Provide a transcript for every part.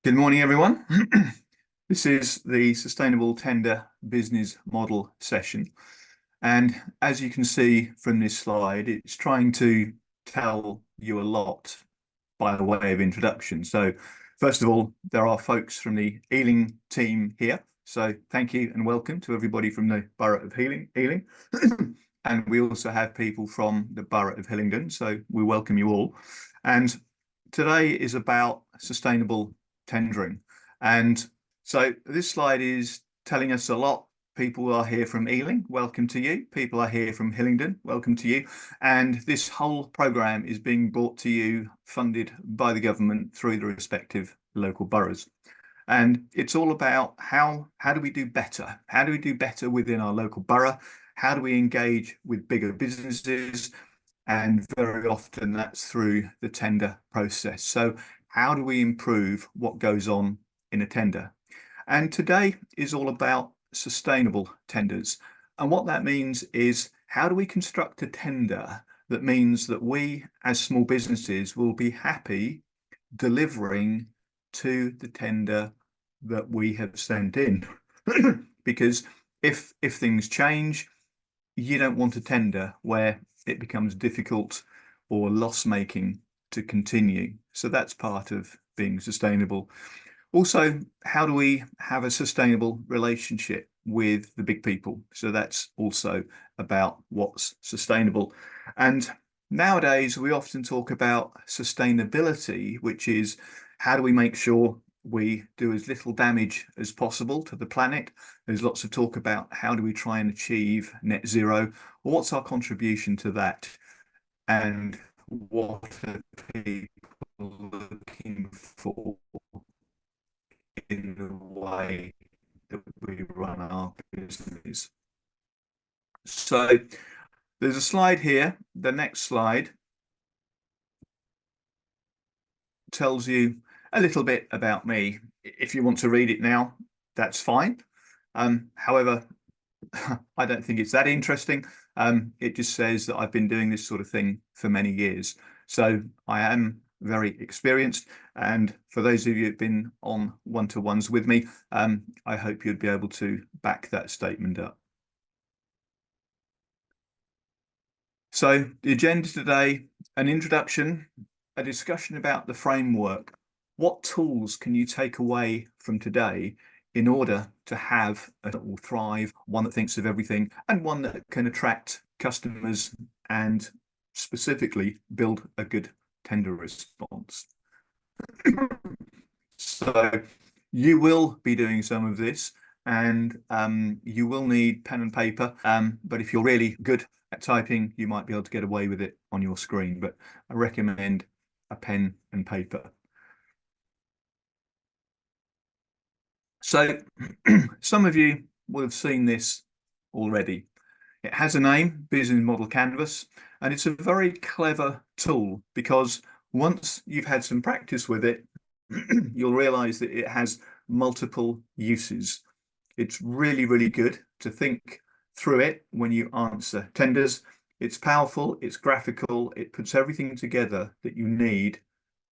Good morning, everyone. This is the Sustainable Tender Business Model session. And as you can see from this slide, it's trying to tell you a lot by way of introduction. So first of all, there are folks from the Ealing team here. So thank you and welcome to everybody from the Borough of Ealing. And we also have people from the Borough of Hillingdon. So we welcome you all. And today is about sustainable tendering. And so this slide is telling us a lot. People are here from Ealing, welcome to you. People are here from Hillingdon, welcome to you. And this whole programme is being brought to you, funded by the government through the respective local boroughs. And it's all about how do we do better? How do we do better within our local borough? How do we engage with bigger businesses? And very often that's through the tender process. So how do we improve what goes on in a tender? And today is all about sustainable tenders. And what that means is, how do we construct a tender that means that we as small businesses will be happy delivering to the tender that we have sent in? Because if things change, you don't want a tender where it becomes difficult or loss-making to continue. So that's part of being sustainable. Also, how do we have a sustainable relationship with the big people? So that's also about what's sustainable. And nowadays, we often talk about sustainability, which is how do we make sure we do as little damage as possible to the planet. There's lots of talk about how do we try and achieve net zero, or what's our contribution to that, and what are people looking for in the way that we run our business. So there's a slide here. The next slide tells you a little bit about me. If you want to read it now, that's fine. However, I don't think it's that interesting. It just says that I've been doing this sort of thing for many years. So I am very experienced. And for those of you who've been on one-to-ones with me, I hope you'd be able to back that statement up. So the agenda today, an introduction, a discussion about the framework. What tools can you take away from today in order to have a that will thrive, one that thinks of everything, and one that can attract customers and specifically build a good tender response? So you will be doing some of this, and you will need pen and paper. But if you're really good at typing, you might be able to get away with it on your screen. But I recommend a pen and paper. So some of you will have seen this already. It has a name, Business Model Canvas, and it's a very clever tool because once you've had some practice with it, you'll realize that it has multiple uses. It's really, really good to think through it when you answer tenders. It's powerful, it's graphical, it puts everything together that you need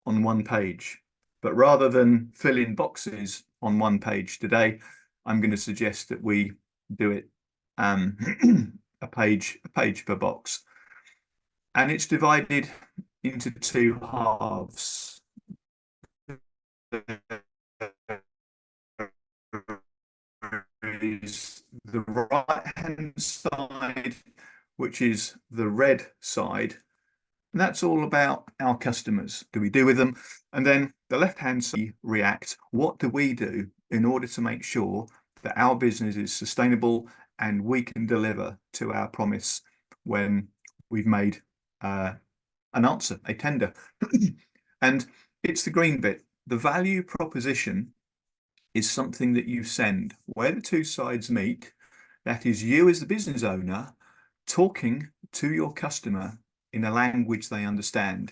on one page. But rather than fill in boxes on one page today, I'm going to suggest that we do it a page per box. And it's divided into two halves. Is the right-hand side, which is the red side. And that's all about our customers. Do we do with them? And then the left-hand side, react. What do we do in order to make sure that our business is sustainable and we can deliver to our promise when we've made an answer, a tender? And it's the green bit. The value proposition is something that you send where the two sides meet. That is you as the business owner talking to your customer in a language they understand,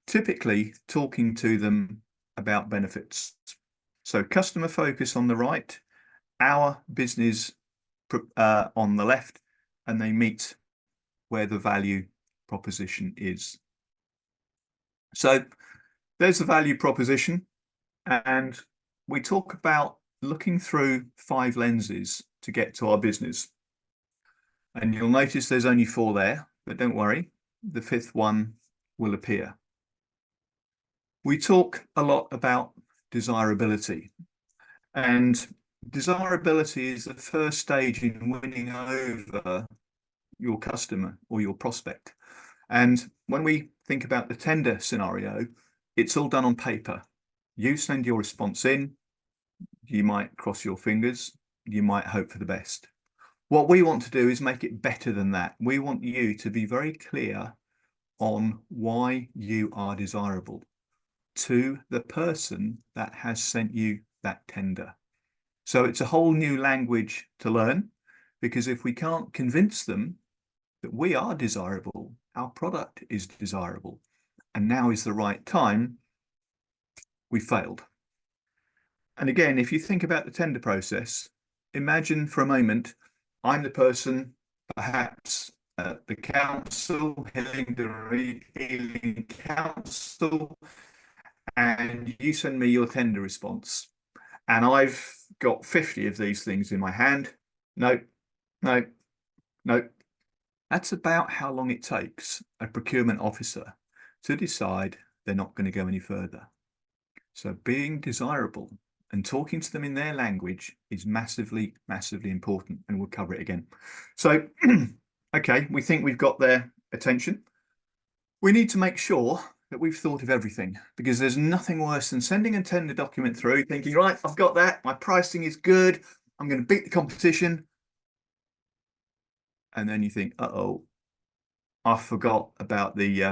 typically talking to them about benefits. So customer focus on the right, our business on the left, and they meet where the value proposition is. So there's the value proposition, and we talk about looking through 5 lenses to get to our business. And you'll notice there's only 4 there, but don't worry, the 5th one will appear. We talk a lot about desirability, and desirability is the first stage in winning over your customer or your prospect. And when we think about the tender scenario, it's all done on paper. You send your response in, you might cross your fingers, you might hope for the best. What we want to do is make it better than that. We want you to be very clear on why you are desirable to the person that has sent you that tender. So it's a whole new language to learn, because if we can't convince them that we are desirable, our product is desirable, and now is the right time, we failed. And again, if you think about the tender process, imagine for a moment, I'm the person, perhaps at the council, Hillingdon Ealing Council, and you send me your tender response. And I've got 50 of these things in my hand. No, no, no. That's about how long it takes a procurement officer to decide they're not going to go any further. So being desirable and talking to them in their language is massively, massively important, and we'll cover it again. So, okay, we think we've got their attention. We need to make sure that we've thought of everything, because there's nothing worse than sending a tender document through thinking, right, I've got that, my pricing is good, I'm going to beat the competition. And then you think, uh-oh, I forgot about the,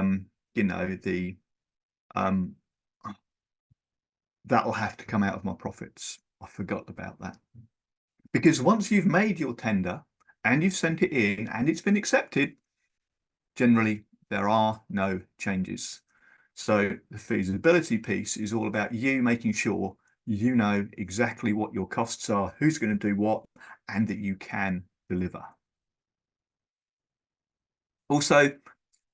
that'll have to come out of my profits. I forgot about that. Because once you've made your tender and you've sent it in and it's been accepted, generally there are no changes. So the feasibility piece is all about you making sure you know exactly what your costs are, who's going to do what, and that you can deliver. Also,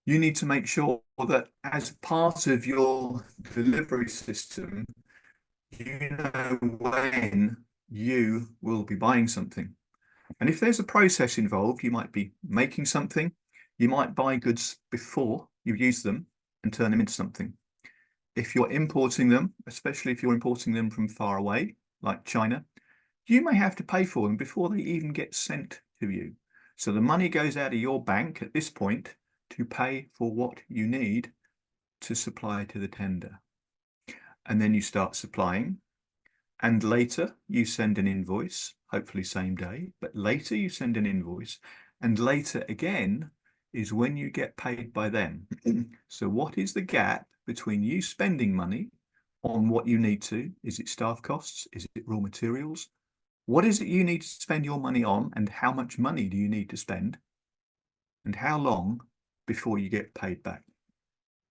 you need to make sure that as part of your delivery system, you know when you will be buying something. And if there's a process involved, you might be making something, you might buy goods before you use them and turn them into something. If you're importing them, especially if you're importing them from far away, like China, you may have to pay for them before they even get sent to you. So the money goes out of your bank at this point to pay for what you need to supply to the tender. And then you start supplying, and later you send an invoice, hopefully same day, but later you send an invoice, and later again is when you get paid by them. So what is the gap between you spending money on what you need to? Is it staff costs? Is it raw materials? What is it you need to spend your money on, and how much money do you need to spend? And how long before you get paid back?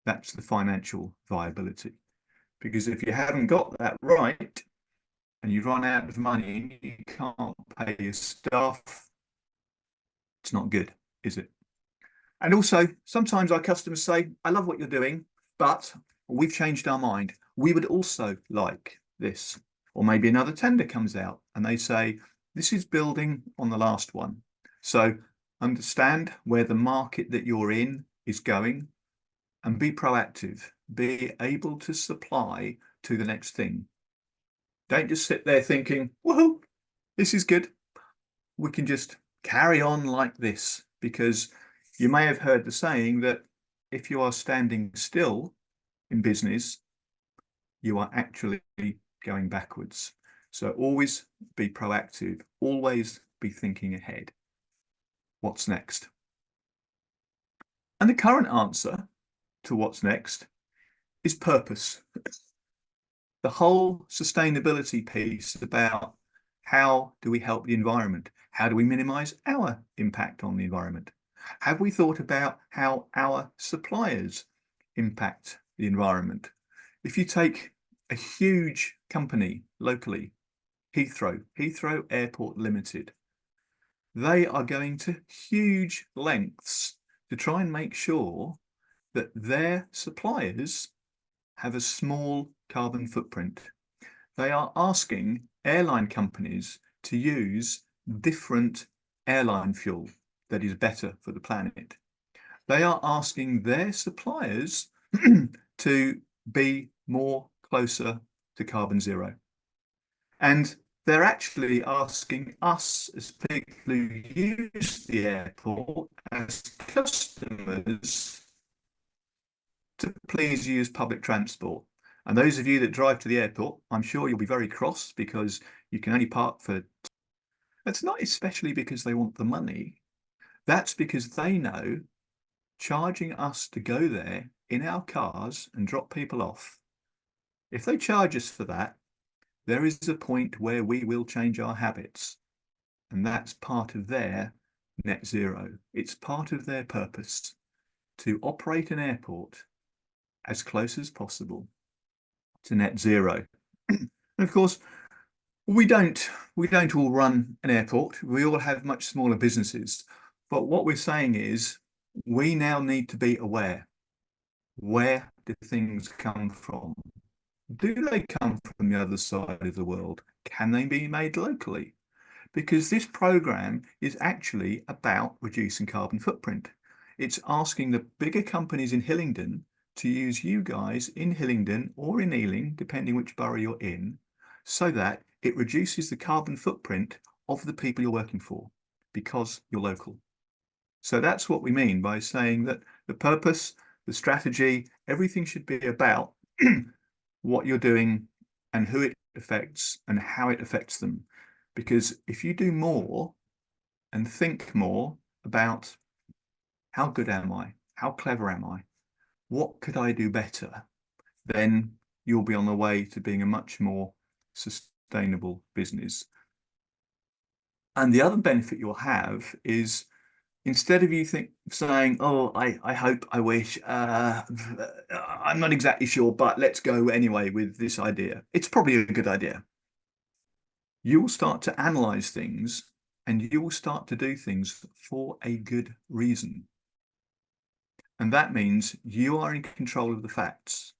That's the financial viability. Because if you haven't got that right, and you run out of money and you can't pay your staff, it's not good, is it? And also, sometimes our customers say, I love what you're doing, but we've changed our mind. We would also like this. Or maybe another tender comes out and they say, this is building on the last one. So understand where the market that you're in is going and be proactive. Be able to supply to the next thing. Don't just sit there thinking, woohoo, this is good. We can just carry on like this, because you may have heard the saying that if you are standing still in business, you are actually going backwards. So always be proactive, always be thinking ahead. What's next? And the current answer to what's next is purpose. The whole sustainability piece about how do we help the environment? How do we minimize our impact on the environment? Have we thought about how our suppliers impact the environment? If you take a huge company locally, Heathrow Airport Limited, they are going to huge lengths to try and make sure that their suppliers have a small carbon footprint. They are asking airline companies to use different airline fuel that is better for the planet. They are asking their suppliers to be more closer to carbon zero. And they're actually asking us as people who use the airport as customers to please use public transport. And those of you that drive to the airport, I'm sure you'll be very cross because you can only park for... That's not especially because they want the money. That's because they know charging us to go there in our cars and drop people off, if they charge us for that, there is a point where we will change our habits. And that's part of their net zero. It's part of their purpose to operate an airport as close as possible to net zero. And of course, we don't all run an airport. We all have much smaller businesses. But what we're saying is we now need to be aware. Where do things come from? Do they come from the other side of the world? Can they be made locally? Because this program is actually about reducing carbon footprint. It's asking the bigger companies in Hillingdon to use you guys in Hillingdon or in Ealing, depending which borough you're in, so that it reduces the carbon footprint of the people you're working for because you're local. So that's what we mean by saying that the purpose, the strategy, everything should be about what you're doing and who it affects and how it affects them. Because if you do more and think more about how good am I? How clever am I? What could I do better? Then you'll be on the way to being a much more sustainable business. And the other benefit you'll have is instead of you saying, oh, I hope, I wish, I'm not exactly sure, but let's go anyway with this idea. It's probably a good idea. You will start to analyze things and you will start to do things for a good reason. And that means you are in control of the facts.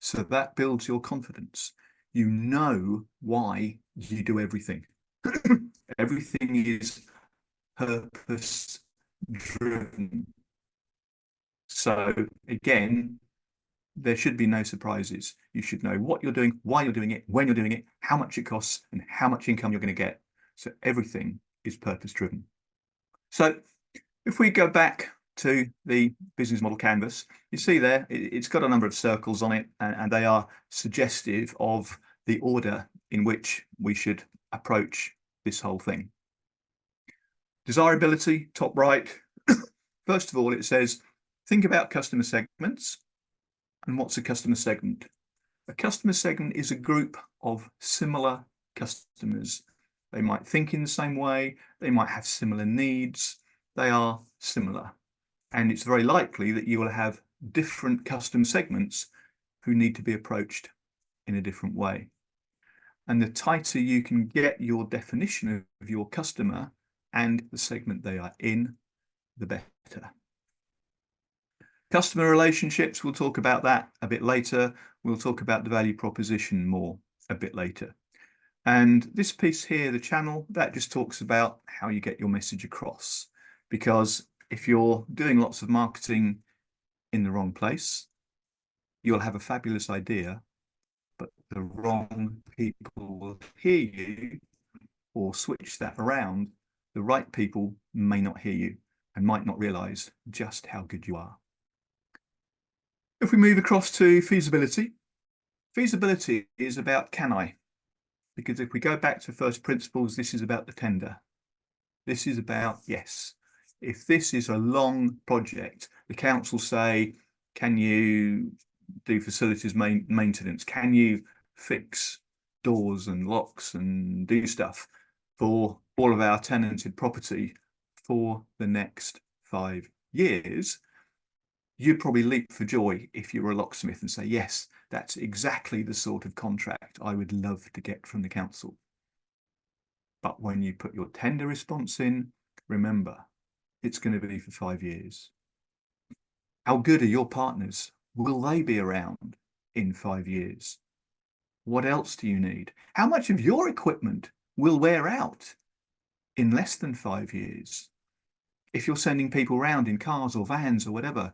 So that builds your confidence. You know why you do everything. Everything is purpose driven. So again, there should be no surprises. You should know what you're doing, why you're doing it, when you're doing it, how much it costs, and how much income you're going to get. So everything is purpose driven. So if we go back to the business model canvas, you see there, it's got a number of circles on it, and they are suggestive of the order in which we should approach this whole thing. Desirability, top right. First of all, it says, think about customer segments. And what's a customer segment? A customer segment is a group of similar customers. They might think in the same way, they might have similar needs, they are similar. And it's very likely that you will have different customer segments who need to be approached in a different way. And the tighter you can get your definition of your customer and the segment they are in, the better. Customer relationships, we'll talk about that a bit later. We'll talk about the value proposition more a bit later. And this piece here, the channel, that just talks about how you get your message across. Because if you're doing lots of marketing in the wrong place, you'll have a fabulous idea, but the wrong people will hear you or switch that around. The right people may not hear you and might not realize just how good you are. If we move across to feasibility, feasibility is about can I? Because if we go back to first principles, this is about the tender. This is about yes. If this is a long project, the council say, can you do facilities maintenance? Can you fix doors and locks and do stuff for all of our tenanted property for the next 5 years? You'd probably leap for joy if you were a locksmith and say, yes, that's exactly the sort of contract I would love to get from the council. But when you put your tender response in, remember, it's going to be for 5 years. How good are your partners? Will they be around in 5 years? What else do you need? How much of your equipment will wear out in less than 5 years? If you're sending people around in cars or vans or whatever,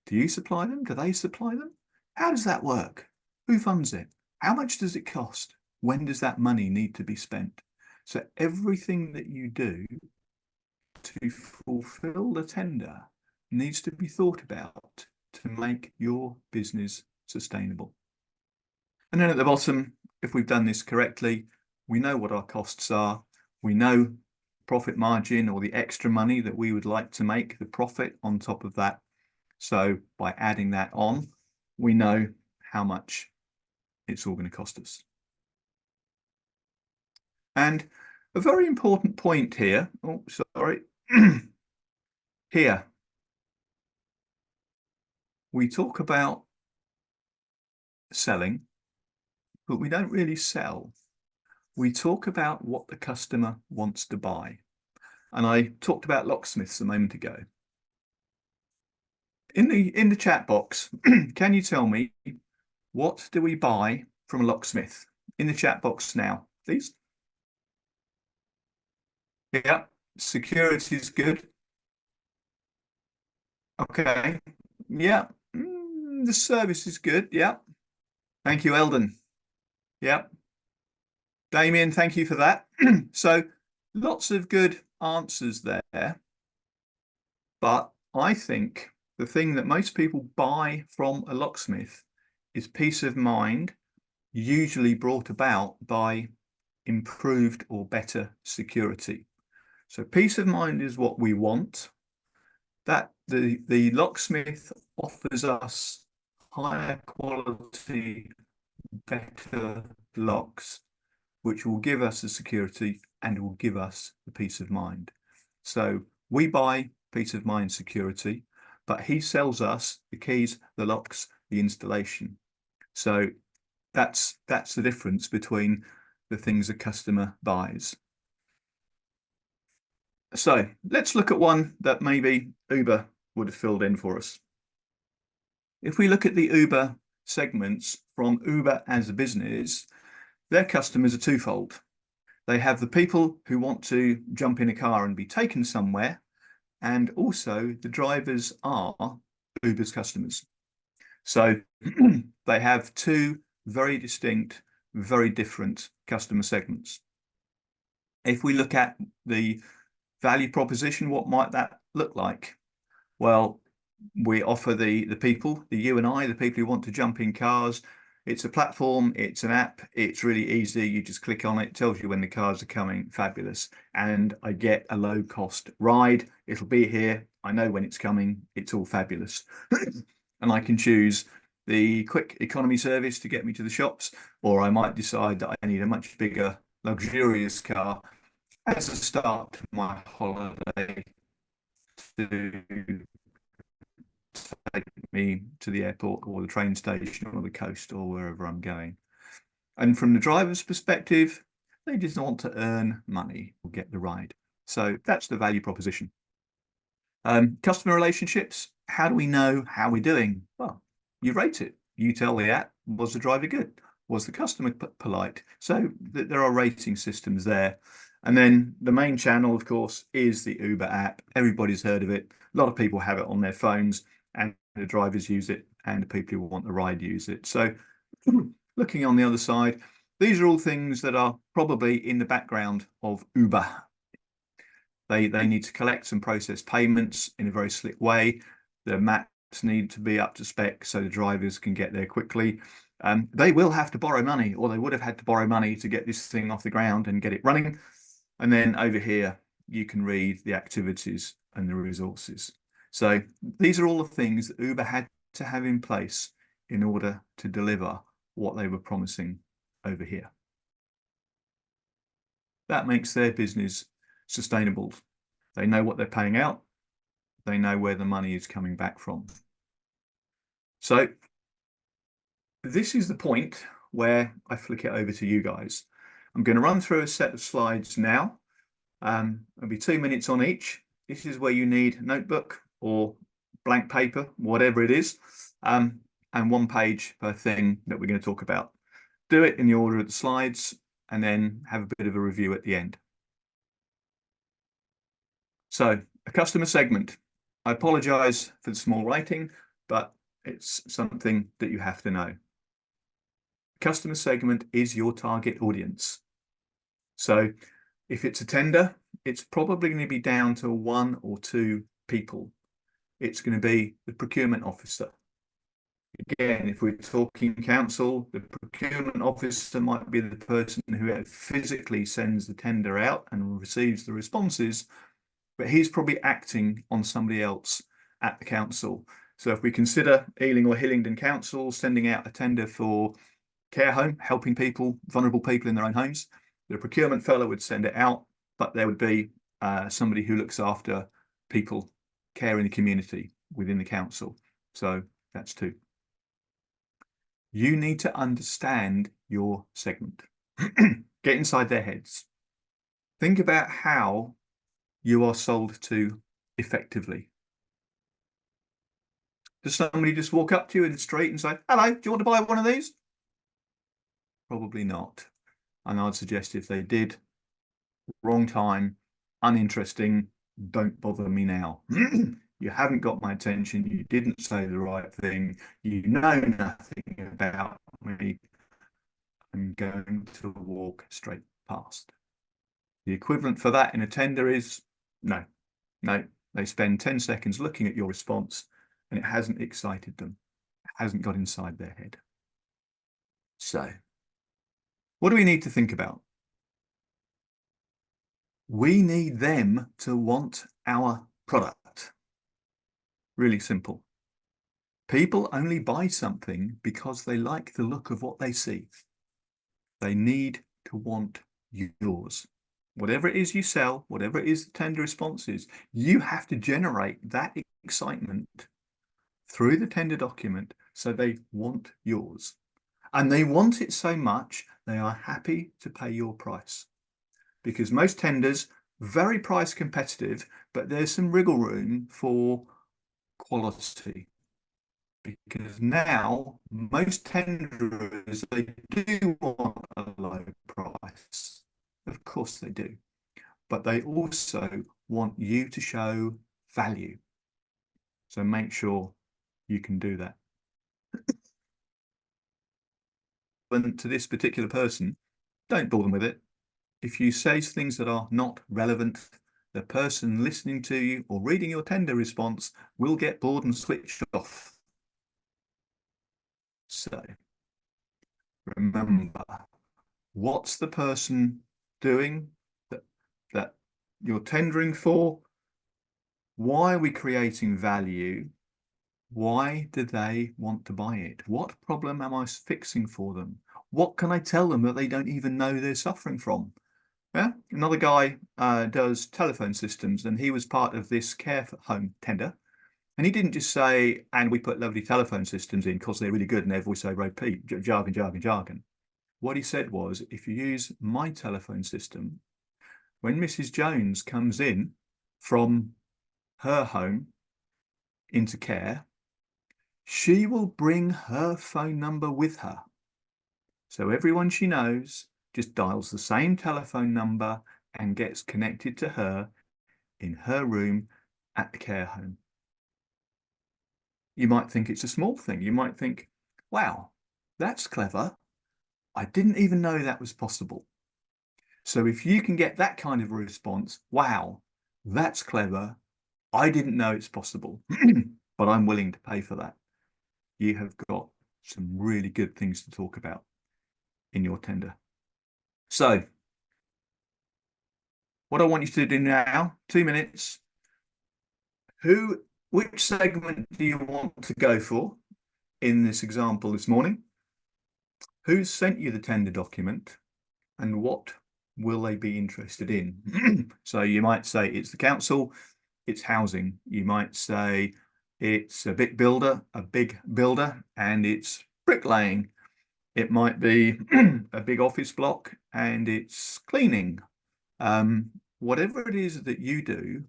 do you supply them? Do they supply them? How does that work? Who funds it? How much does it cost? When does that money need to be spent? So everything that you do to fulfill the tender needs to be thought about to make your business sustainable. And then at the bottom, if we've done this correctly, we know what our costs are. We know profit margin, or the extra money that we would like to make, the profit on top of that. So by adding that on, we know how much it's all going to cost us. And a very important point here, oh, sorry, here, we talk about selling, but we don't really sell. We talk about what the customer wants to buy. And I talked about locksmiths a moment ago. In the chat box, can you tell me, what do we buy from a locksmith? In the chat box now, please. Yeah, security is good. Okay. Yeah. The service is good. Yeah. Thank you, Eldon. Yeah. Damien, thank you for that. So lots of good answers there. But I think the thing that most people buy from a locksmith is peace of mind, usually brought about by improved or better security. So peace of mind is what we want. That the locksmith offers us higher quality, better locks, which will give us the security and will give us the peace of mind. So we buy peace of mind security, but he sells us the keys, the locks, the installation. So that's the difference between the things a customer buys. So let's look at one that maybe Uber would have filled in for us. If we look at the Uber segments from Uber as a business, their customers are twofold. They have the people who want to jump in a car and be taken somewhere, and also the drivers are Uber's customers. So they have two very distinct, very different customer segments. If we look at the value proposition, what might that look like? Well, we offer the people, you and I, the people who want to jump in cars. It's a platform, it's an app, it's really easy. You just click on it, tells you when the cars are coming, fabulous. And I get a low cost ride. It'll be here. I know when it's coming, it's all fabulous. And I can choose the quick economy service to get me to the shops, or I might decide that I need a much bigger, luxurious car as a start to my holiday to take me to the airport or the train station or the coast or wherever I'm going. And from the driver's perspective, they just want to earn money or get the ride. So that's the value proposition. Customer relationships, how do we know how we're doing? Well, you rate it. You tell the app, was the driver good? Was the customer polite? So there are rating systems there. And then the main channel, of course, is the Uber app. Everybody's heard of it. A lot of people have it on their phones, and the drivers use it, and the people who want the ride use it. So looking on the other side, these are all things that are probably in the background of Uber. They need to collect and process payments in a very slick way. The maps need to be up to spec so the drivers can get there quickly. They will have to borrow money, or they would have had to borrow money to get this thing off the ground and get it running. And then over here, you can read the activities and the resources. So these are all the things that Uber had to have in place in order to deliver what they were promising over here. That makes their business sustainable. They know what they're paying out. They know where the money is coming back from. So this is the point where I flick it over to you guys. I'm going to run through a set of slides now. It'll be 2 minutes on each. This is where you need a notebook or blank paper, whatever it is, and 1 page per thing that we're going to talk about. do it in the order of the slides, and then have a bit of a review at the end. So, a customer segment. I apologize for the small writing, but it's something that you have to know. Customer segment is your target audience. So if it's a tender, it's probably going to be down to 1 or 2 people. It's going to be the procurement officer. Again, if we're talking council, the procurement officer might be the person who physically sends the tender out and receives the responses, but he's probably acting on somebody else at the council. So if we consider Ealing or Hillingdon Council sending out a tender for care home, helping people, vulnerable people in their own homes, the procurement fellow would send it out, but there would be somebody who looks after people, care in the community within the council. So that's 2. You need to understand your segment. Get inside their heads. Think about how you are sold to effectively. Does somebody just walk up to you in the street and say, "Hello, do you want to buy one of these?" Probably not. And I'd suggest if they did, wrong time, uninteresting, don't bother me now. You haven't got my attention. You didn't say the right thing. You know nothing about me. I'm going to walk straight past. The equivalent for that in a tender is no. They spend 10 seconds looking at your response and it hasn't excited them. It hasn't got inside their head. So, what do we need to think about? We need them to want our product. Really simple. People only buy something because they like the look of what they see. They need to want yours. Whatever it is you sell, whatever it is the tender response is, you have to generate that excitement through the tender document so they want yours. And they want it so much, they are happy to pay your price. Because most tenders, very price competitive, but there's some wriggle room for quality. Because now most tenderers, they do want a low price. Of course they do. But they also want you to show value. So make sure you can do that. And to this particular person, don't bore them with it. If you say things that are not relevant, the person listening to you or reading your tender response will get bored and switch off. So remember, what's the person doing that you're tendering for? Why are we creating value? Why do they want to buy it? What problem am I fixing for them? What can I tell them that they don't even know they're suffering from? Yeah, another guy does telephone systems, and he was part of this care home tender. And he didn't just say, "And we put lovely telephone systems in because they're really good and they're voice over IP, jargon, jargon, jargon." What he said was, if you use my telephone system, when Mrs. Jones comes in from her home into care, she will bring her phone number with her. So everyone she knows just dials the same telephone number and gets connected to her in her room at the care home. You might think it's a small thing. You might think, wow, that's clever. I didn't even know that was possible. So if you can get that kind of a response, wow, that's clever. I didn't know it's possible, but I'm willing to pay for that. You have got some really good things to talk about in your tender. So what I want you to do now, 2 minutes, which segment do you want to go for in this example this morning? Who's sent you the tender document and what will they be interested in? So you might say it's the council, it's housing. You might say it's a big builder, and it's bricklaying. It might be a big office block and it's cleaning. Whatever it is that you do,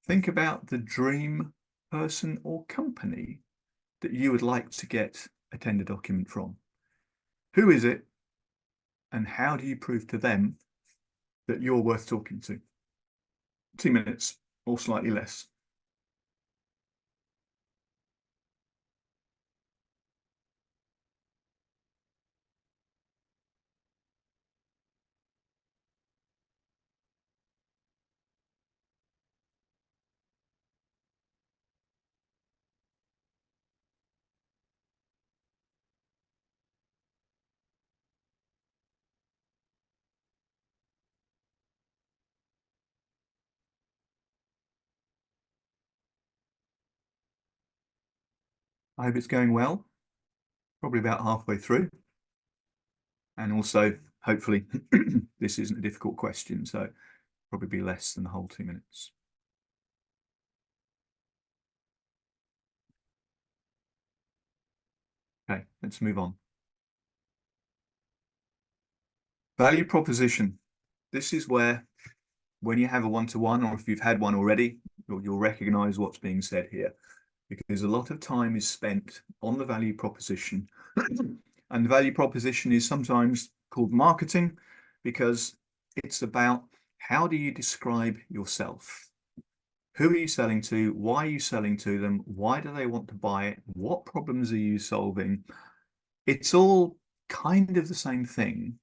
think about the dream person or company that you would like to get a tender document from. Who is it? And how do you prove to them that you're worth talking to? 2 minutes or slightly less. I hope it's going well, probably about halfway through. And also, hopefully, this isn't a difficult question, so probably be less than the whole 2 minutes. Okay, let's move on. Value proposition. This is where, when you have a one-to-one, or if you've had one already, you'll recognize what's being said here, because a lot of time is spent on the value proposition. And the value proposition is sometimes called marketing because it's about how do you describe yourself? Who are you selling to? Why are you selling to them? Why do they want to buy it? What problems are you solving? It's all kind of the same thing,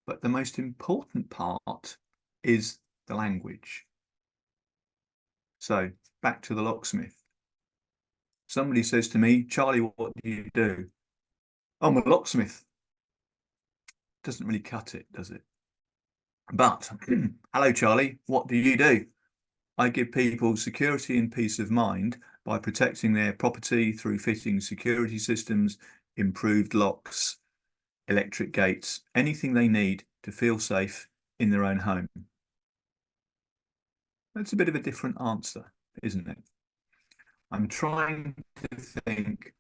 but the most important part is the language. So back to the locksmith. Somebody says to me, Charlie, what do you do? I'm a locksmith. Doesn't really cut it, does it? But hello, Charlie, what do you do? I give people security and peace of mind by protecting their property through fitting security systems, improved locks, electric gates, anything they need to feel safe in their own home. That's a bit of a different answer, isn't it? I'm trying to think,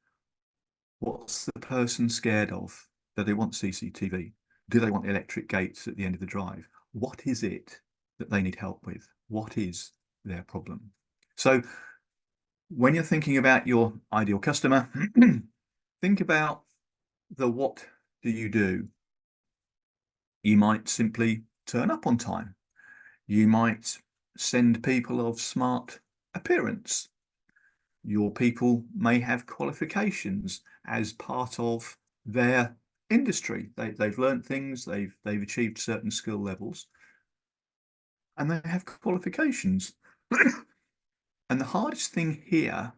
what's the person scared of? Do they want CCTV? Do they want electric gates at the end of the drive? What is it that they need help with? What is their problem? So when you're thinking about your ideal customer, think about the what do you do? You might simply turn up on time. You might send people of smart appearance. Your people may have qualifications as part of their industry. They've learned things, they've achieved certain skill levels, and they have qualifications. And the hardest thing here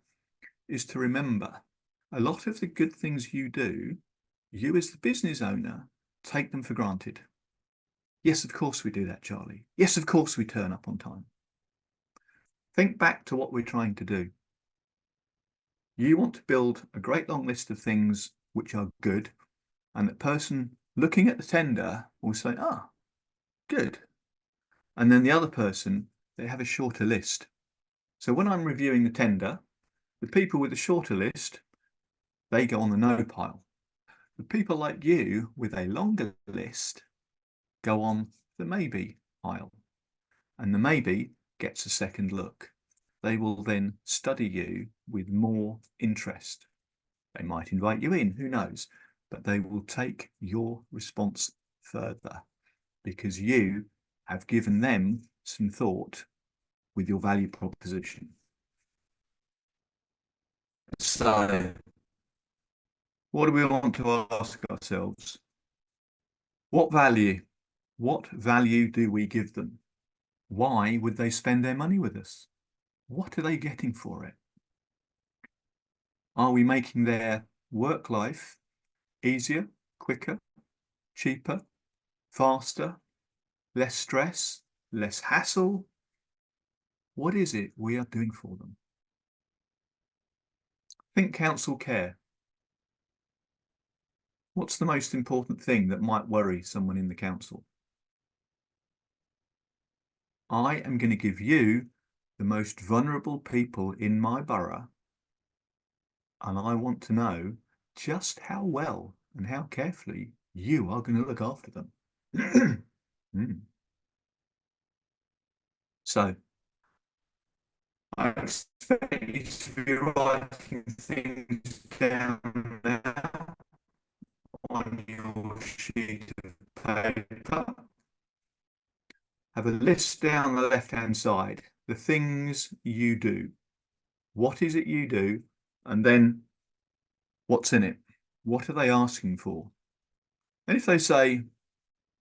is to remember a lot of the good things you do, you as the business owner, take them for granted. Yes, of course we do that, Charlie. Yes, of course we turn up on time. Think back to what we're trying to do. You want to build a great long list of things which are good, and the person looking at the tender will say, ah, good. And then the other person, they have a shorter list. So when I'm reviewing the tender, the people with the shorter list, they go on the no pile. The people like you with a longer list go on the maybe pile. And the maybe gets a second look. They will then study you with more interest. They might invite you in, who knows, but they will take your response further because you have given them some thought with your value proposition. So, what do we want to ask ourselves? What value? What value do we give them? Why would they spend their money with us? What are they getting for it? Are we making their work life easier, quicker, cheaper, faster, less stress, less hassle? What is it we are doing for them? Think council care. What's the most important thing that might worry someone in the council? I am going to give you the most vulnerable people in my borough, and I want to know just how well and how carefully you are going to look after them. So, I expect you to be writing things down now on your sheet of paper, have a list down the left-hand side, the things you do. What is it you do? And then what's in it? What are they asking for? And if they say,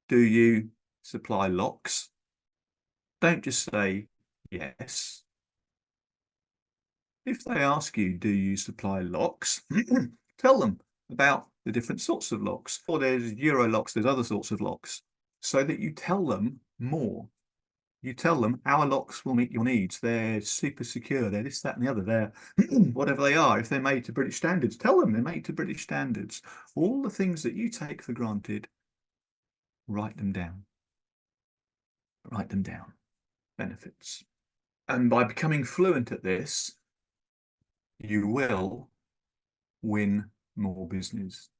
do you supply locks? Don't just say yes. If they ask you, do you supply locks? Tell them about the different sorts of locks. Or there's Euro locks, there's other sorts of locks. So that you tell them more. You tell them our locks will meet your needs. They're super secure. They're this, that, and the other. They're whatever they are. If they're made to British standards, tell them they're made to British standards. All the things that you take for granted, write them down. Write them down. Benefits. And by becoming fluent at this, you will win more business.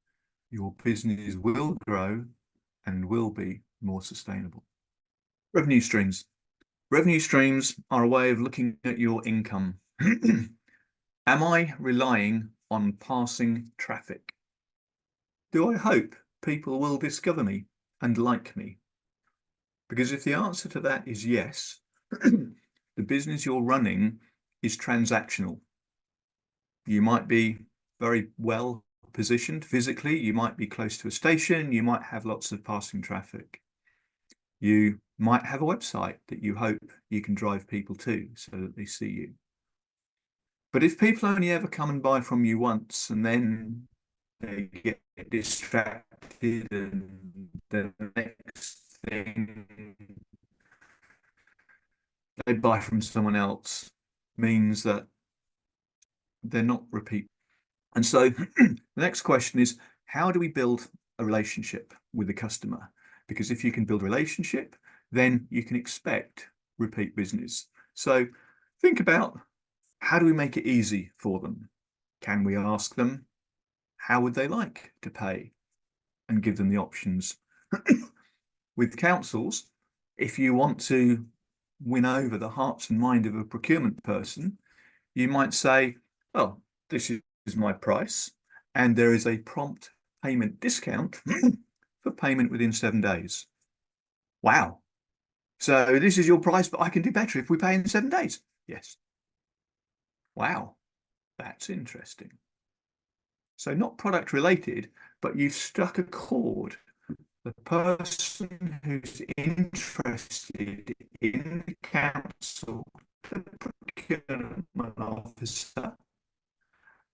Your business will grow and will be more sustainable. Revenue streams. Revenue streams are a way of looking at your income. Am I relying on passing traffic? Do I hope people will discover me and like me? Because if the answer to that is yes, the business you're running is transactional. You might be very well positioned physically, you might be close to a station, you might have lots of passing traffic. You might have a website that you hope you can drive people to so that they see you. But if people only ever come and buy from you once and then they get distracted and the next thing they buy from someone else, means that they're not repeat. And so the next question is, how do we build a relationship with the customer? Because if you can build a relationship, then you can expect repeat business. So think about, how do we make it easy for them? Can we ask them, how would they like to pay? And give them the options. With councils, if you want to win over the hearts and mind of a procurement person, you might say, oh, this is my price, and there is a prompt payment discount for payment within 7 days. Wow. So this is your price, but I can do better if we pay in 7 days. Yes. Wow. That's interesting. So not product related, but you've struck a chord. The person who's interested in the council, the procurement officer,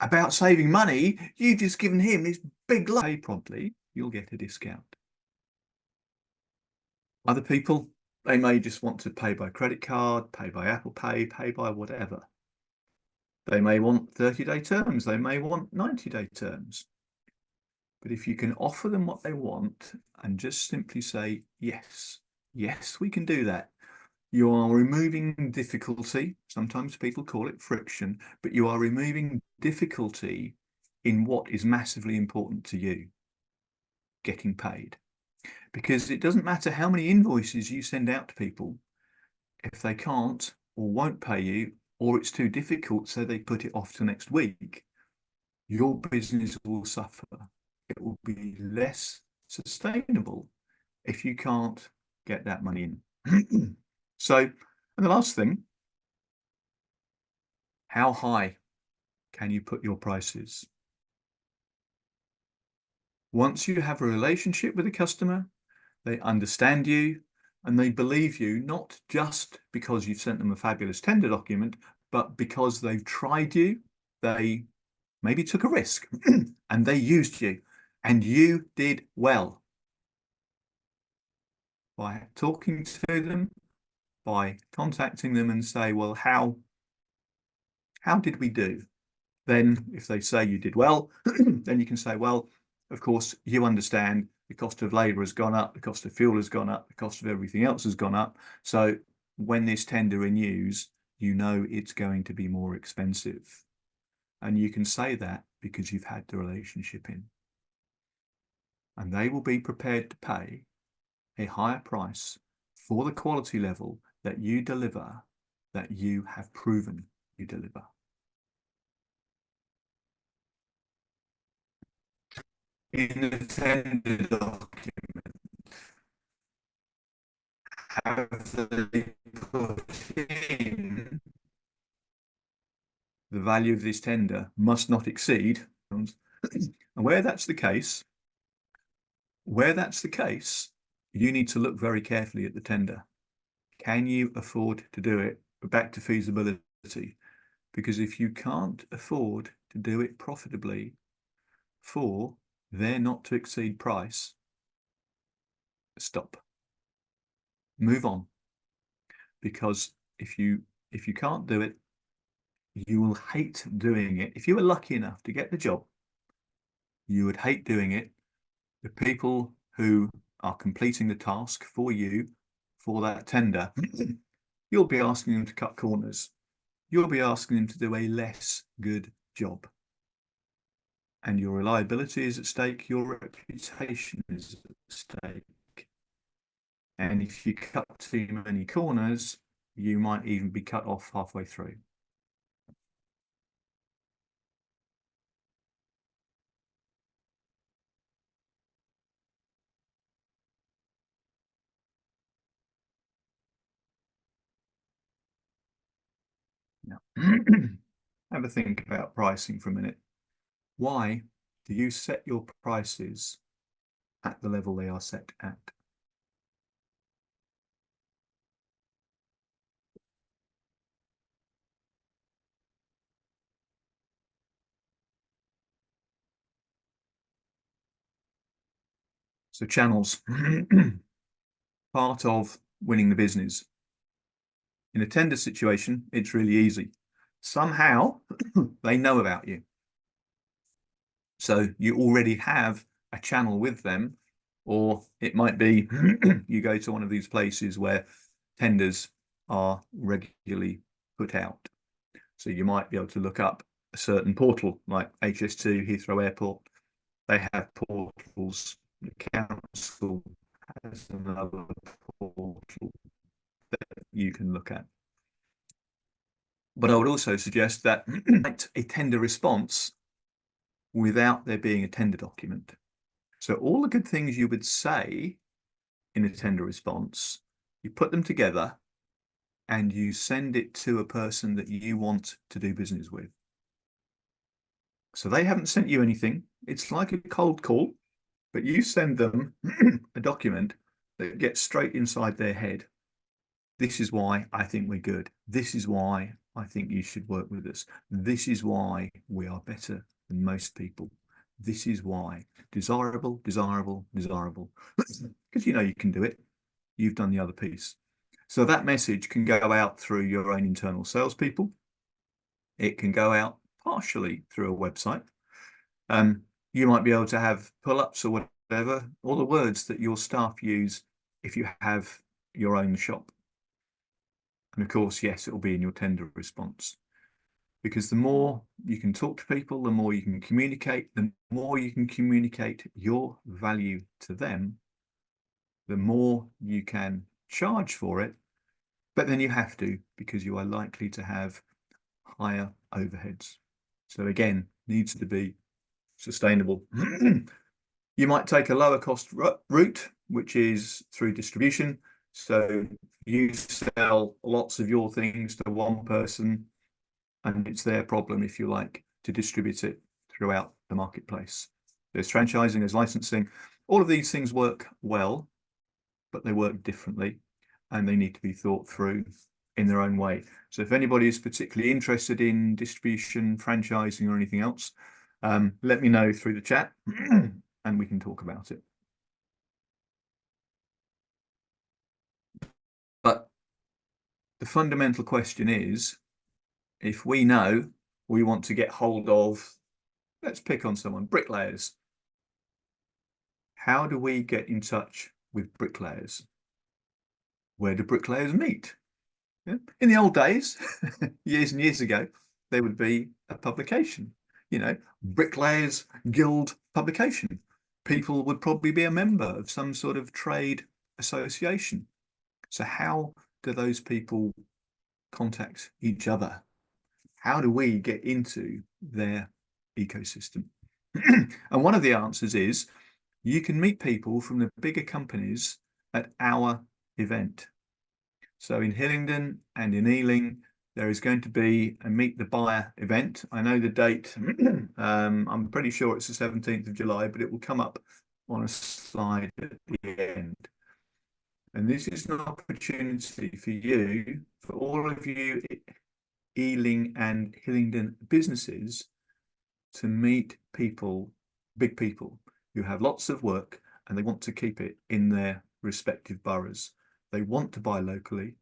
about saving money, you've just given him this big lump. Pay promptly, you'll get a discount. Other people, they may just want to pay by credit card, pay by Apple Pay, pay by whatever. They may want 30-day terms, they may want 90-day terms. But if you can offer them what they want and just simply say, yes, yes, we can do that. You are removing difficulty. Sometimes people call it friction, but you are removing difficulty in what is massively important to you, getting paid. Because it doesn't matter how many invoices you send out to people, if they can't or won't pay you, or it's too difficult, so they put it off to next week, your business will suffer. It will be less sustainable if you can't get that money in. So, and the last thing, how high can you put your prices? Once you have a relationship with a customer, they understand you and they believe you, not just because you've sent them a fabulous tender document, but because they've tried you, they maybe took a risk and they used you and you did well. By talking to them, by contacting them and say, well, how did we do? Then if they say you did well, then you can say, well, of course, you understand the cost of labour has gone up, the cost of fuel has gone up, the cost of everything else has gone up. So when this tender renews, you know it's going to be more expensive. And you can say that because you've had the relationship in. And they will be prepared to pay a higher price for the quality level that you deliver, that you have proven you deliver. In the tender document, Have they put in the value of this tender must not exceed, and where that's the case, you need to look very carefully at the tender. Can you afford to do it? Back to feasibility. Because if you can't afford to do it profitably for their not to exceed price, stop. Move on. Because if you can't do it, you will hate doing it. If you were lucky enough to get the job, you would hate doing it. The people who are completing the task for you for that tender, you'll be asking them to cut corners. You'll be asking them to do a less good job. And your reliability is at stake, your reputation is at stake. And if you cut too many corners, you might even be cut off halfway through. Now, have a think about pricing for a minute. Why do you set your prices at the level they are set at? So channels, part of winning the business. In a tender situation, it's really easy. Somehow they know about you. So you already have a channel with them, or it might be you go to one of these places where tenders are regularly put out. So you might be able to look up a certain portal like HS2, Heathrow Airport. They have portals. The council has another portal that you can look at. But I would also suggest that a tender response without there being a tender document. So all the good things you would say in a tender response, you put them together and you send it to a person that you want to do business with. So they haven't sent you anything. It's like a cold call, but you send them a document that gets straight inside their head. This is why I think we're good. This is why I think you should work with us. This is why we are better than most people. This is why. Desirable, desirable, desirable. Because you know you can do it. You've done the other piece. So that message can go out through your own internal salespeople. It can go out partially through a website. You might be able to have pull-ups or whatever, all the words that your staff use if you have your own shop. And of course, yes, it will be in your tender response. Because the more you can talk to people, the more you can communicate, the more you can communicate your value to them, the more you can charge for it. But then you have to, because you are likely to have higher overheads. So again, needs to be sustainable. You might take a lower cost route, which is through distribution. So you sell lots of your things to one person, and it's their problem, if you like, to distribute it throughout the marketplace. There's franchising, there's licensing. All of these things work well, but they work differently, and they need to be thought through in their own way. So if anybody is particularly interested in distribution, franchising, or anything else, let me know through the chat and we can talk about it. But the fundamental question is, if we know we want to get hold of, let's pick on someone, bricklayers. How do we get in touch with bricklayers? Where do bricklayers meet? Yeah. In the old days, years and years ago, there would be a publication, Bricklayers Guild publication. People would probably be a member of some sort of trade association. So how do those people contact each other? How do we get into their ecosystem? And one of the answers is you can meet people from the bigger companies at our event. So in Hillingdon and in Ealing, there is going to be a Meet the Buyer event. I know the date. I'm pretty sure it's the 17th of July, but it will come up on a slide at the end. And this is an opportunity for you, for all of you Ealing and Hillingdon businesses, to meet people, big people, who have lots of work and they want to keep it in their respective boroughs. They want to buy locally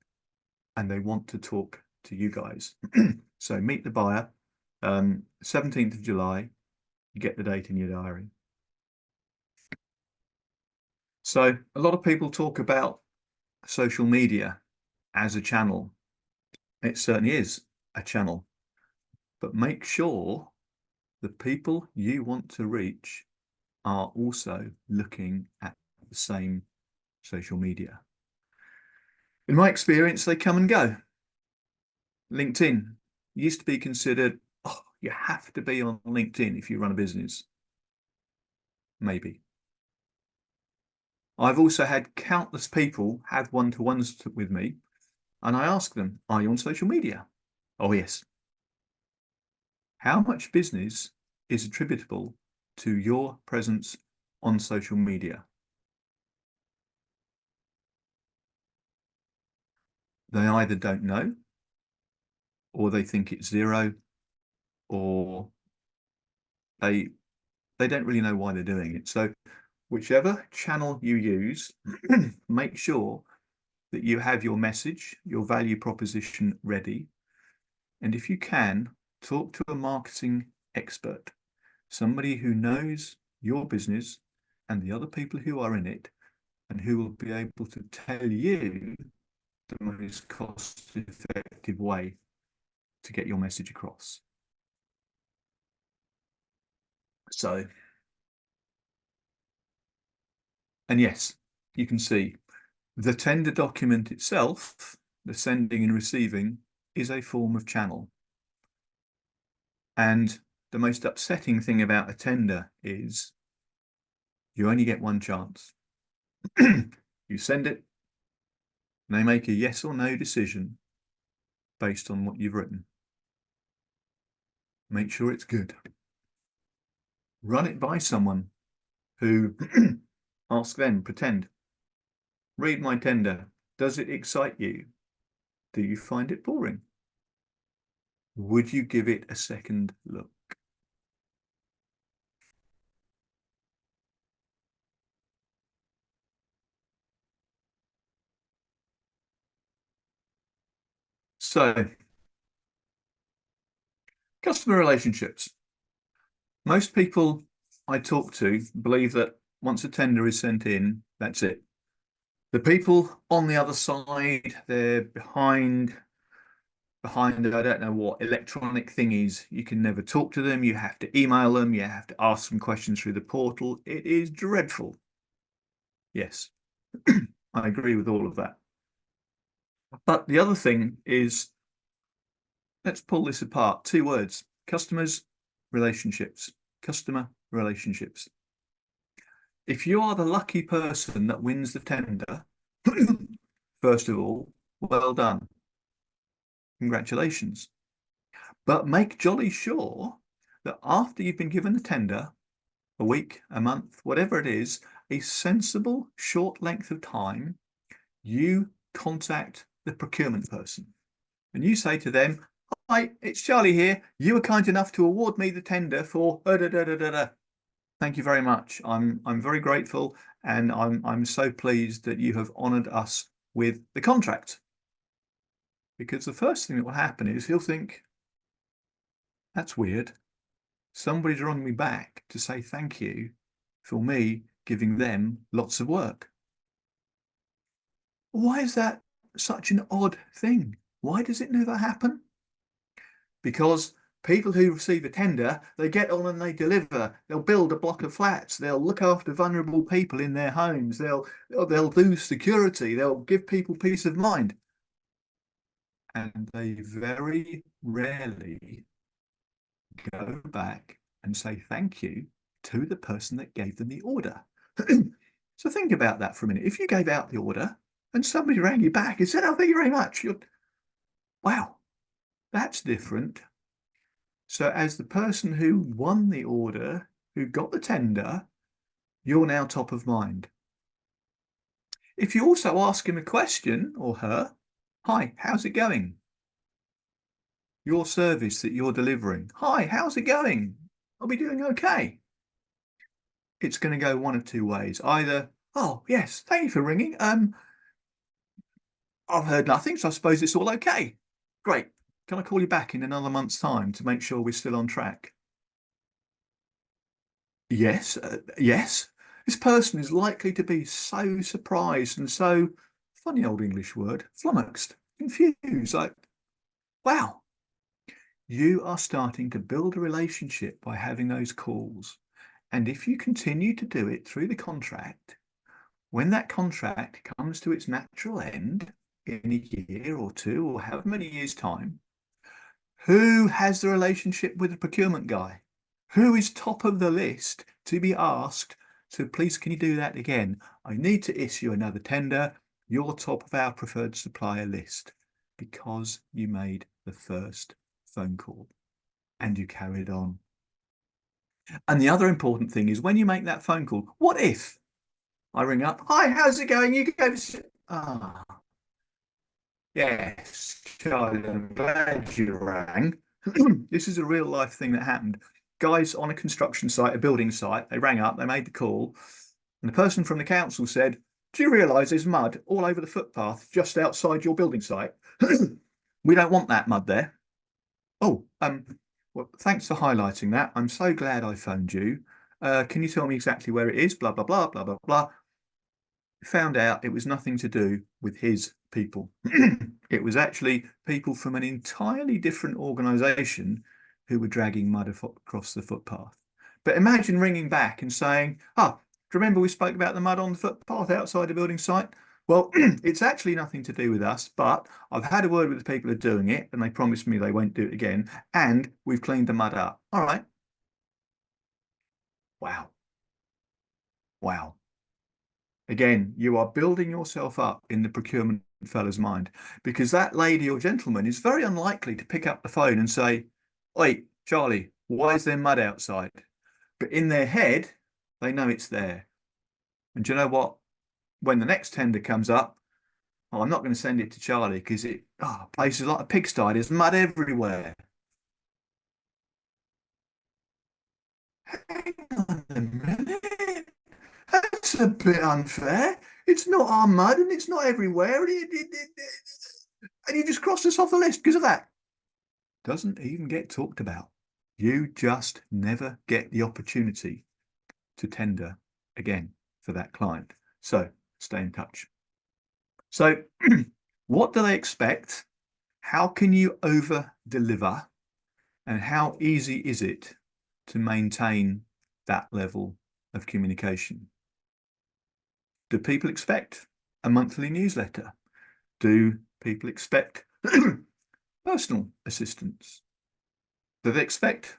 and they want to talk to you guys. So Meet the Buyer, 17th of July, get the date in your diary. So a lot of people talk about social media as a channel. It certainly is a channel, but make sure the people you want to reach are also looking at the same social media. In my experience, they come and go. LinkedIn used to be considered, oh, you have to be on LinkedIn if you run a business. Maybe. I've also had countless people have one-to-ones with me, and I ask them, are you on social media? Oh, yes. How much business is attributable to your presence on social media? They either don't know, or they think it's zero, or they don't really know why they're doing it. So whichever channel you use, make sure that you have your message, your value proposition ready. And if you can, talk to a marketing expert, somebody who knows your business and the other people who are in it, and who will be able to tell you the most cost-effective way to get your message across. So, and yes, you can see the tender document itself, the sending and receiving, is a form of channel. And the most upsetting thing about a tender is you only get one chance. You send it, and they make a yes or no decision based on what you've written. Make sure it's good. Run it by someone who ask them, pretend, read my tender. Does it excite you? Do you find it boring? Would you give it a second look? So, customer relationships. Most people I talk to believe that once a tender is sent in, that's it. The people on the other side, they're behind, I don't know what electronic thing is. You can never talk to them. You have to email them. You have to ask them questions through the portal. It is dreadful. Yes, I agree with all of that. But the other thing is, let's pull this apart. Two words: customers, relationships. Customer relationships. If you are the lucky person that wins the tender, first of all, well done. Congratulations. But make jolly sure that after you've been given the tender, a week, a month, whatever it is, a sensible short length of time, you contact the procurement person and you say to them, hi, it's Charlie here. You were kind enough to award me the tender for da, da, da, da, da. Thank you very much. I'm very grateful, and I'm so pleased that you have honoured us with the contract. Because the first thing that will happen is he'll think, that's weird. Somebody's rung me back to say thank you for me giving them lots of work. Why is that such an odd thing? Why does it never happen? Because people who receive a tender, they get on and they deliver. They'll build a block of flats. They'll look after vulnerable people in their homes. They'll do security. They'll give people peace of mind. And they very rarely go back and say thank you to the person that gave them the order. So think about that for a minute. If you gave out the order and somebody rang you back and said, "Oh, thank you very much." Wow, that's different. So as the person who won the order, who got the tender, you're now top of mind. If you also ask him a question, or her, "Hi, how's it going? Your service that you're delivering. Hi, how's it going? Are we doing okay?" It's going to go one of two ways. Either, "Oh, yes, thank you for ringing. I've heard nothing, so I suppose it's all okay. Great. Can I call you back in another month's time to make sure we're still on track?" Yes, yes. This person is likely to be so surprised and so, funny old English word, flummoxed, confused, like, wow, you are starting to build a relationship by having those calls. And if you continue to do it through the contract, when that contract comes to its natural end in a year or two or however many years' time, who has the relationship with the procurement guy? Who is top of the list to be asked, "So please, can you do that again? I need to issue another tender. You're top of our preferred supplier list," because you made the first phone call and you carried on. And the other important thing is when you make that phone call, what if I ring up, "Hi, how's it going? You go, ah, yes, Charlie, I'm glad you rang." This is a real life thing that happened. Guys on a construction site, a building site, they rang up, they made the call, and the person from the council said, "Do you realise there's mud all over the footpath just outside your building site? We don't want that mud there." "Oh, well, thanks for highlighting that. I'm so glad I phoned you. Can you tell me exactly where it is? Blah, blah, blah, blah, blah, blah." Found out it was nothing to do with his people. It was actually people from an entirely different organisation who were dragging mud across the footpath. But imagine ringing back and saying, "Ah, do you remember we spoke about the mud on the footpath outside the building site? Well, it's actually nothing to do with us, but I've had a word with the people who are doing it, and they promised me they won't do it again, and we've cleaned the mud up." All right. Wow. Wow. Again, you are building yourself up in the procurement fella's mind, because that lady or gentleman is very unlikely to pick up the phone and say, "Oi, Charlie, why is there mud outside?" But in their head, they know it's there. And do you know what? When the next tender comes up, "Oh, I'm not going to send it to Charlie because place is like a pigsty. There's mud everywhere." Hang on a minute. That's a bit unfair. It's not our mud and it's not everywhere. And you just crossed us off the list because of that. Doesn't even get talked about. You just never get the opportunity to tender again for that client. So stay in touch. So what do they expect? How can you over deliver? And how easy is it to maintain that level of communication? Do people expect a monthly newsletter? Do people expect personal assistance? Do they expect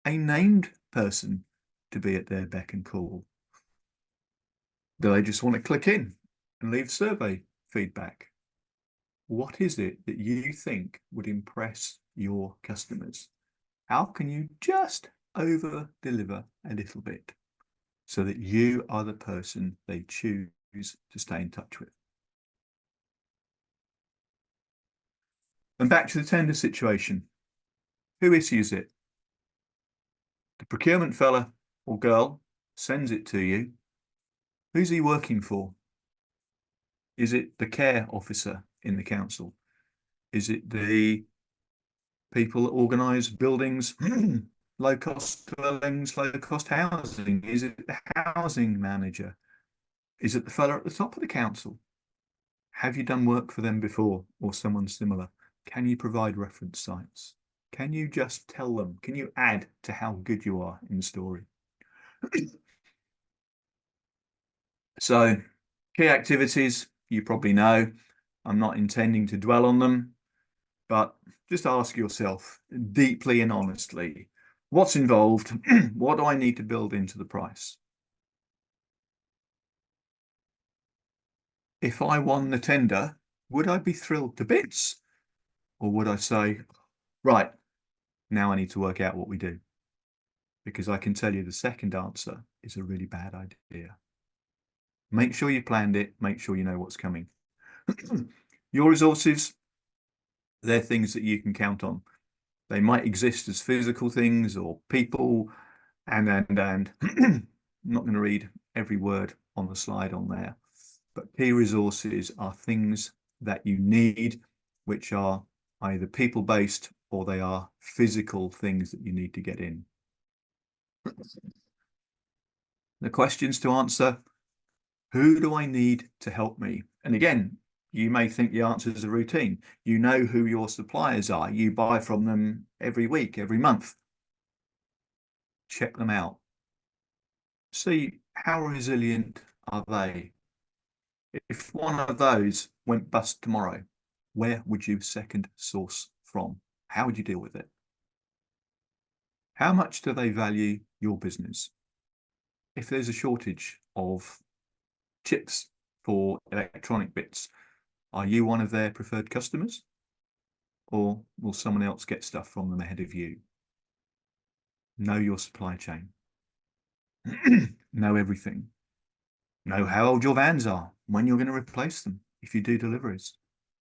a named person to be at their beck and call? Do they just want to click in and leave survey feedback? What is it that you think would impress your customers? How can you just over deliver a little bit so that you are the person they choose to stay in touch with? And back to the tender situation. Who issues it? The procurement fella or girl sends it to you. Who's he working for? Is it the care officer in the council? Is it the people that organise buildings, low cost dwellings, low cost housing? Is it the housing manager? Is it the fella at the top of the council? Have you done work for them before or someone similar? Can you provide reference sites? Can you just tell them? Can you add to how good you are in the story? So, key activities, you probably know. I'm not intending to dwell on them, but just ask yourself deeply and honestly, what's involved? What do I need to build into the price? if I won the tender, would I be thrilled to bits? Or would I say, right, now I need to work out what we do? Because I can tell you the second answer is a really bad idea. Make sure you planned it. Make sure you know what's coming. Your resources, they're things that you can count on. They might exist as physical things or people, and I'm not going to read every word on the slide on there, but key resources are things that you need, which are either people-based or they are physical things that you need to get in. The questions to answer: who do I need to help me? And again, you may think the answers are routine. You know who your suppliers are. You buy from them every week, every month. Check them out. See how resilient are they. If one of those went bust tomorrow, where would you second source from? How would you deal with it? How much do they value your business? If there's a shortage of chips for electronic bits, are you one of their preferred customers? Or will someone else get stuff from them ahead of you? Know your supply chain. Know everything. Know how old your vans are, when you're going to replace them, if you do deliveries.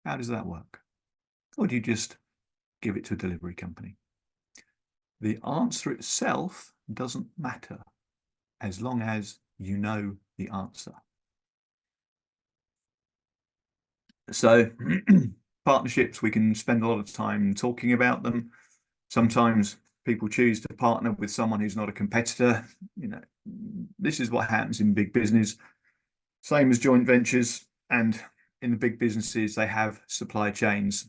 How does that work? Or do you just give it to a delivery company? The answer itself doesn't matter as long as you know the answer. So partnerships, we can spend a lot of time talking about them. Sometimes people choose to partner with someone who's not a competitor. You know, this is what happens in big business. Same as joint ventures, and in the big businesses, they have supply chains.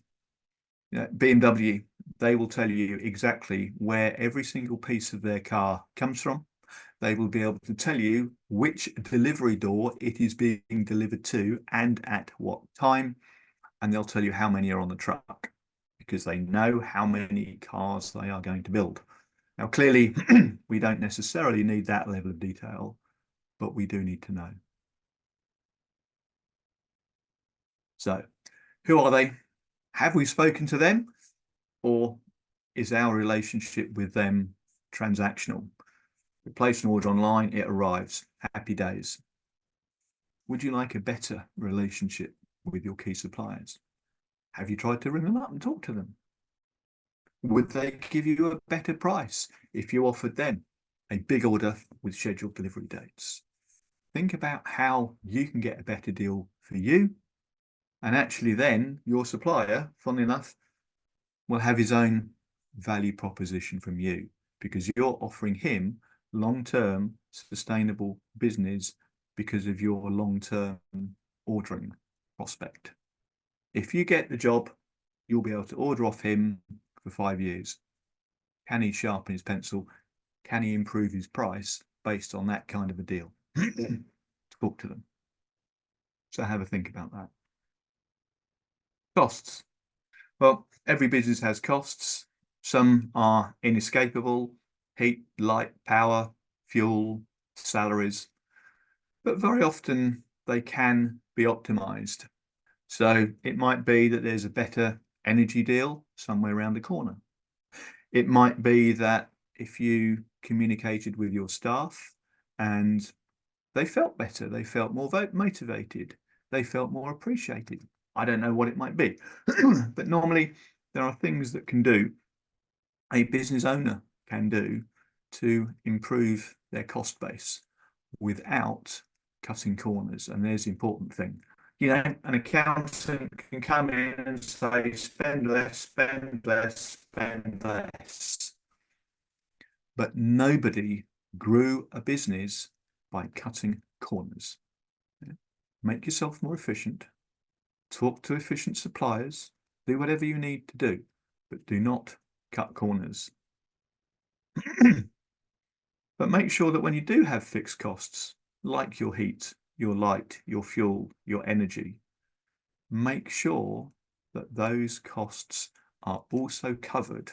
You know, BMW, they will tell you exactly where every single piece of their car comes from. They will be able to tell you which delivery door it is being delivered to and at what time. And they'll tell you how many are on the truck because they know how many cars they are going to build. Now, clearly, we don't necessarily need that level of detail, but we do need to know. So, who are they? Have we spoken to them? Or is our relationship with them transactional? We place an order online, it arrives. Happy days. Would you like a better relationship with your key suppliers? Have you tried to ring them up and talk to them? Would they give you a better price if you offered them a big order with scheduled delivery dates? Think about how you can get a better deal for you. And actually then your supplier, funnily enough, will have his own value proposition from you because you're offering him long-term sustainable business because of your long-term ordering prospect. If you get the job, you'll be able to order off him for 5 years. Can he sharpen his pencil? Can he improve his price based on that kind of a deal? Talk to them. So have a think about that. Costs. Well, every business has costs. Some are inescapable: heat, light, power, fuel, salaries. But very often they can be optimized. So it might be that there's a better energy deal somewhere around the corner. It might be that if you communicated with your staff and they felt better, they felt more motivated, they felt more appreciated. I don't know what it might be, but normally there are things that can do, a business owner can do to improve their cost base without cutting corners. And there's the important thing. You know, an accountant can come in and say, spend less, spend less, spend less. But nobody grew a business by cutting corners. Make yourself more efficient. Talk to efficient suppliers. Do whatever you need to do, but do not cut corners. But make sure that when you do have fixed costs, like your heat, your light, your fuel, your energy, make sure that those costs are also covered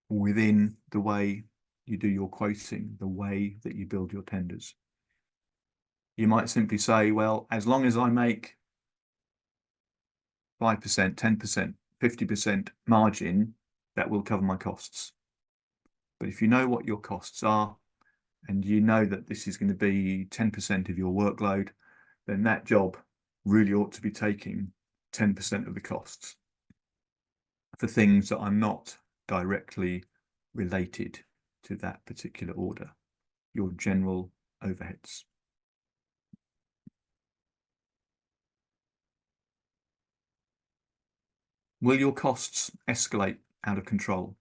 within the way you do your quoting, the way that you build your tenders. You might simply say, well, as long as I make 5%, 10%, 50% margin that will cover my costs. But if you know what your costs are, and you know that this is going to be 10% of your workload, then that job really ought to be taking 10% of the costs for things that are not directly related to that particular order, your general overheads. Will your costs escalate out of control?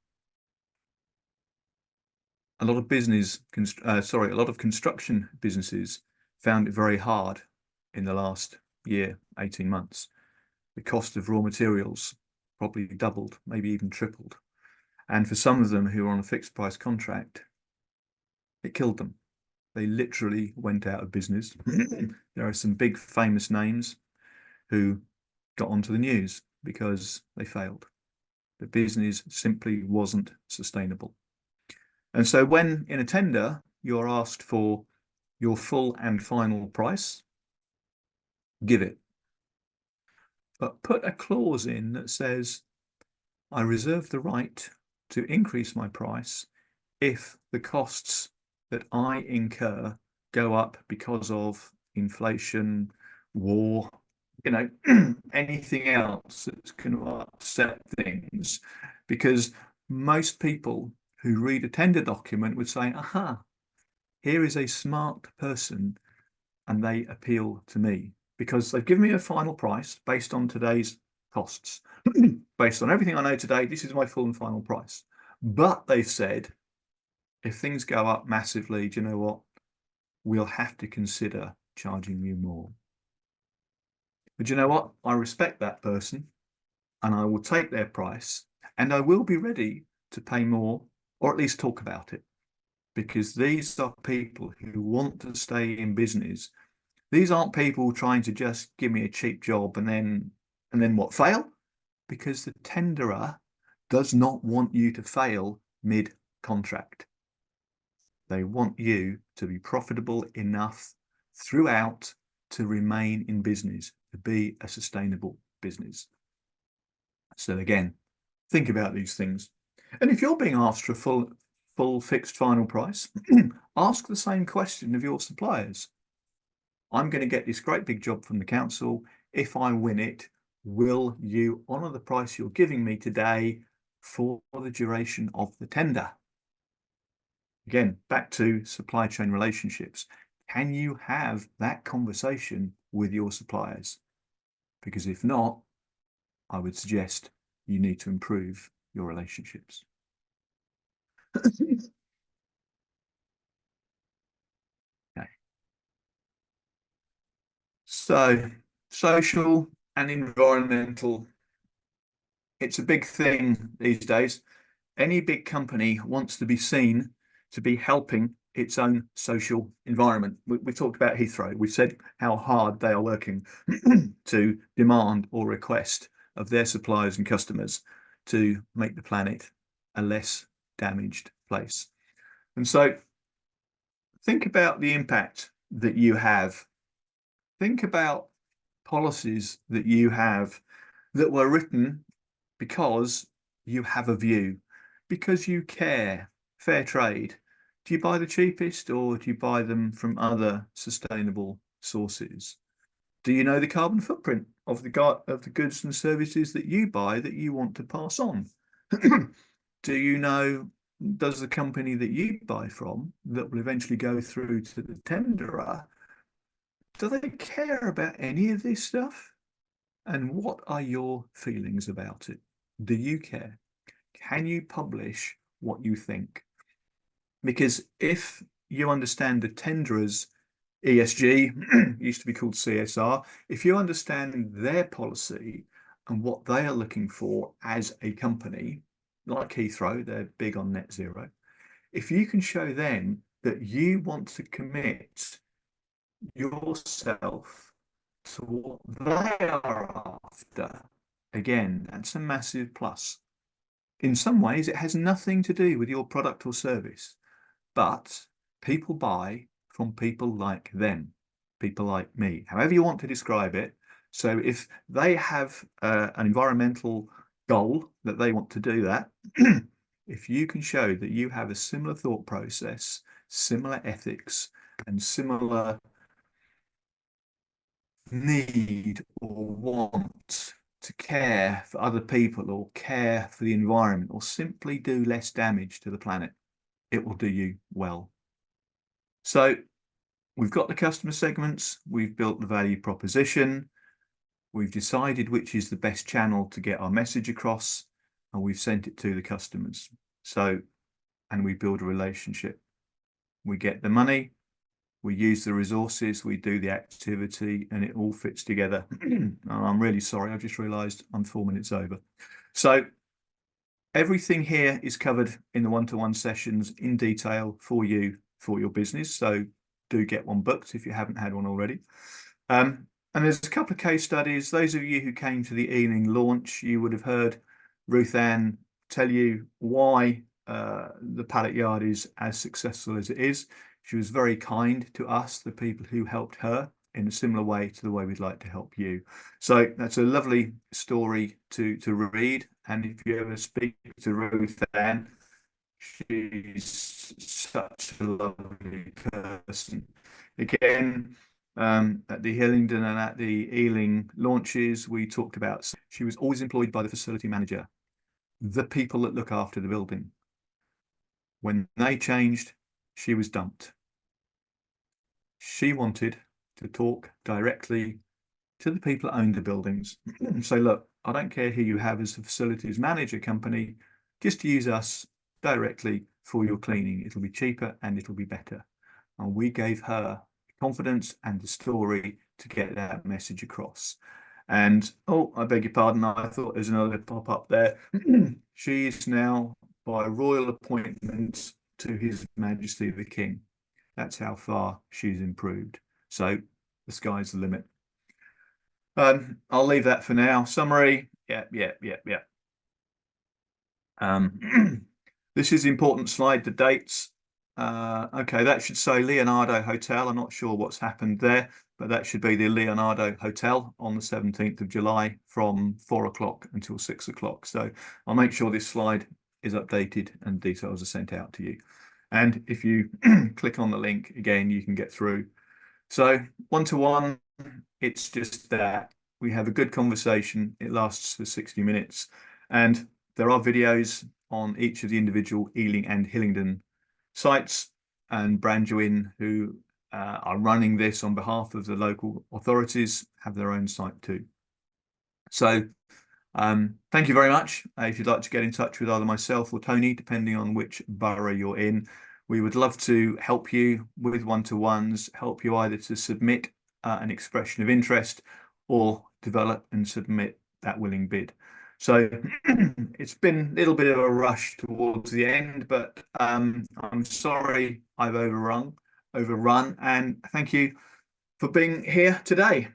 A lot of construction businesses found it very hard in the last year, 18 months. The cost of raw materials probably doubled, maybe even tripled. And for some of them who are on a fixed price contract, it killed them. They literally went out of business. There are some big famous names who got onto the news because they failed. The business simply wasn't sustainable. And so when in a tender, you're asked for your full and final price, give it. But put a clause in that says, I reserve the right to increase my price if the costs that I incur go up because of inflation, war, anything else that's going to upset things. Because most people who read a tender document would say, aha, here is a smart person, and they appeal to me because they've given me a final price based on today's costs. Based on everything I know today, this is my full and final price. But they've said, if things go up massively, do you know what? We'll have to consider charging you more. But you know what? I respect that person, and I will take their price, and I will be ready to pay more, or at least talk about it, because these are people who want to stay in business. These aren't people trying to just give me a cheap job and then what, fail? Because the tenderer does not want you to fail mid-contract. They want you to be profitable enough throughout to remain in business, to be a sustainable business. So again, think about these things. And if you're being asked for a full fixed final price, ask the same question of your suppliers. I'm going to get this great big job from the council. If I win it, will you honour the price you're giving me today for the duration of the tender? Again, back to supply chain relationships. Can you have that conversation with your suppliers? Because if not, I would suggest you need to improve your relationships. Okay. So, social and environmental, it's a big thing these days. Any big company wants to be seen to be helping its own social environment. We've talked about Heathrow. We've said how hard they are working to demand or request of their suppliers and customers to make the planet a less damaged place. And so think about the impact that you have. Think about policies that you have that were written because you have a view, because you care. Fair trade. Do you buy the cheapest, or do you buy them from other sustainable sources? Do you know the carbon footprint of the goods and services that you buy that you want to pass on? Do you know, does the company that you buy from that will eventually go through to the tenderer, do they care about any of this stuff? And what are your feelings about it? Do you care? Can you publish what you think? Because if you understand the tenderers, ESG, used to be called CSR, if you understand their policy and what they are looking for as a company, like Heathrow, they're big on net zero. If you can show them that you want to commit yourself to what they are after, again, that's a massive plus. In some ways, it has nothing to do with your product or service, but people buy from people like them, people like me, however you want to describe it. So if they have an environmental goal that they want to do that, if you can show that you have a similar thought process, similar ethics, and similar need or want to care for other people or care for the environment or simply do less damage to the planet, it will do you well. So we've got the customer segments, we've built the value proposition, we've decided which is the best channel to get our message across, and we've sent it to the customers. So, and we build a relationship. We get the money, we use the resources, we do the activity, and it all fits together. I'm really sorry, I've just realized I'm 4 minutes over. So everything here is covered in the one-to-one sessions in detail for you, for your business. So do get one booked if you haven't had one already. And there's a couple of case studies. Those of you who came to the Ealing launch, you would have heard Ruth Ann tell you why the pallet yard is as successful as it is. She was very kind to us, the people who helped her, in a similar way to the way we'd like to help you. So that's a lovely story to read. And if you ever speak to Ruth Ann, she's such a lovely person. Again, at the Hillingdon and at the Ealing launches, we talked about she was always employed by the facility manager, the people that look after the building. When they changed, she was dumped. She wanted to talk directly to the people that own the buildings. So look, I don't care who you have as a facilities manager company, just use us directly for your cleaning. It'll be cheaper and it'll be better. And we gave her confidence and the story to get that message across. And oh, I beg your pardon, I thought there's another pop up there. She is now by royal appointment to His Majesty the King. That's how far she's improved. So the sky's the limit. I'll leave that for now. Summary. Yeah. This is the important slide, the dates. Okay, that should say Leonardo Hotel. I'm not sure what's happened there, but that should be the Leonardo Hotel on the 17th of July from 4 o'clock until 6 o'clock. So I'll make sure this slide is updated and details are sent out to you. And if you click on the link again, you can get through. So one-to-one, it's just that we have a good conversation. It lasts for 60 minutes. And there are videos on each of the individual Ealing and Hillingdon sites, and Brandywin, who are running this on behalf of the local authorities, have their own site too. So thank you very much. If you'd like to get in touch with either myself or Tony, depending on which borough you're in, we would love to help you with one-to-ones, help you either to submit an expression of interest or develop and submit that willing bid. So it's been a little bit of a rush towards the end, but I'm sorry I've overrun, and thank you for being here today.